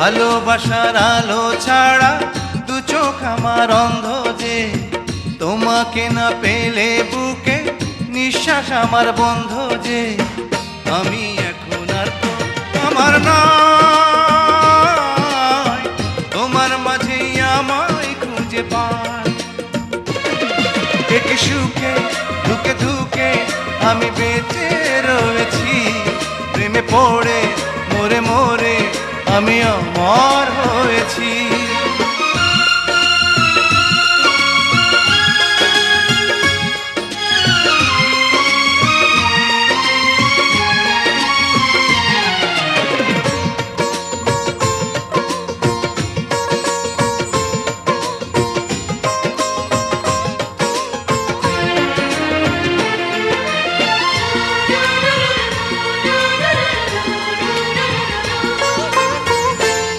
ভালোবাসার আলো ছাড়া দু চোখ আমার অন্ধ যে, তোমাকে না পেলে বুকে নিঃশ্বাস আমার বন্ধ যে, আমি এখন আর তো আমার নয়, তোমার মাঝেই আমায় খুঁজে পাই। একই সুখে ধুকে ধুকে আমি বেঁচে রয়েছি, প্রেমে পড়ে মরে মরে আমি অমর হয়েছি।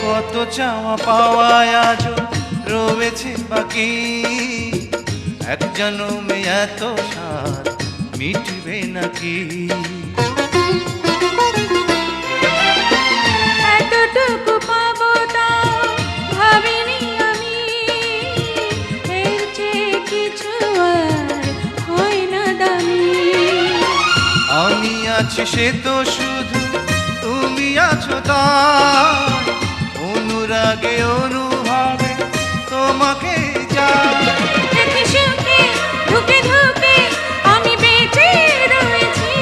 কত চাওয়া পাওয়ায় আজও রয়েছে বাকি, এক জন্মে এত স্বাদ মিটবে নাকি? এতটুকু পাবো তাও ভাবিনি আমি, এর চেয়ে কিছু আর হয় না দামি। আমি আছি সে তো শুধু তুমি আছো তাই, অনুরাগে অনুভবে তোমাকে চাই। একই সুখে ধুকে ধুকে আমি বেঁচে রয়েছি,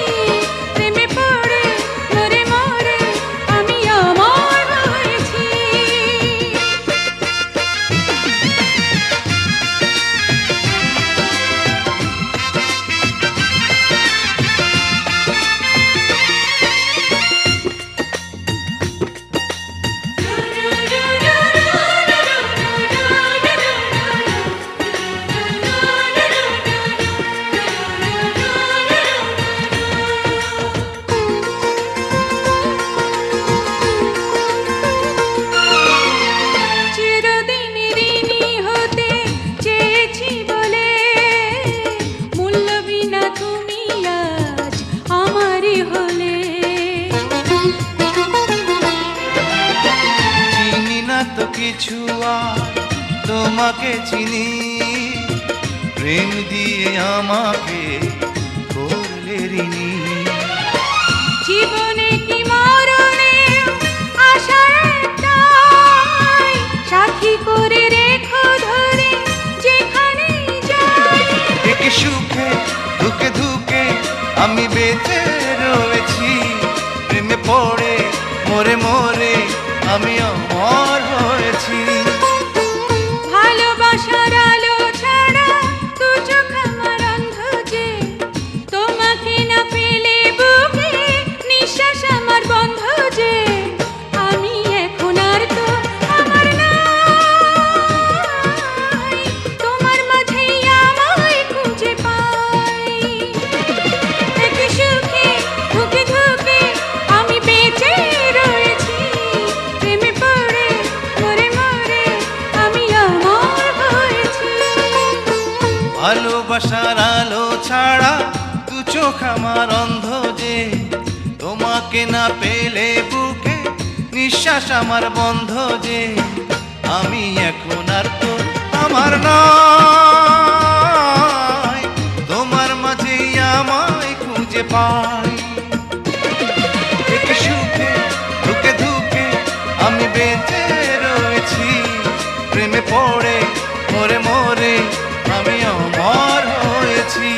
প্রেমে পড়ে মরে মরে আমি অমর হয়েছি। তো কিছু আর তোমাকে চিনি, প্রেম দিয়ে আমাকে করলে ঋণী। জীবনে কি মরণে আশার একটাই, সাথী করে রেখো ধরে যেখানে যাই। একই সুখে ধুকে ধুকে আমি বেঁচে রয়েছি, প্রেমে পড়ে মরে মরে আমি অমর হয়েছি। ভালোবাসার আলো ছাড়া দু চোখ আমার অন্ধ যে, তোমাকে না পেলে বুকে নিঃশ্বাস আমার বন্ধ যে, আমি এখন আর তো আমার নাই, তোমার মাঝেই আমায় খুঁজে পাই। একই সুখে ধুকে ধুকে আমি বেঁচে রয়েছি, প্রেমে পড়ে মরে মরে আমি অমর হয়েছি। ভালোবাসার আলো ছাড়া দু চোখ আমার অন্ধ যে, তোমাকে না পেলে বুকে নিঃশ্বাস আমার বন্ধ যে, আমি এখন আর তো আমার নয়, তোমার মাঝেই আমায় খুঁজে পাই। একই সুখে ধুকে ধুকে আমি বেঁচে রয়েছি, প্রেমে পড়ে মরে মরে আমি অমর হয়েছি।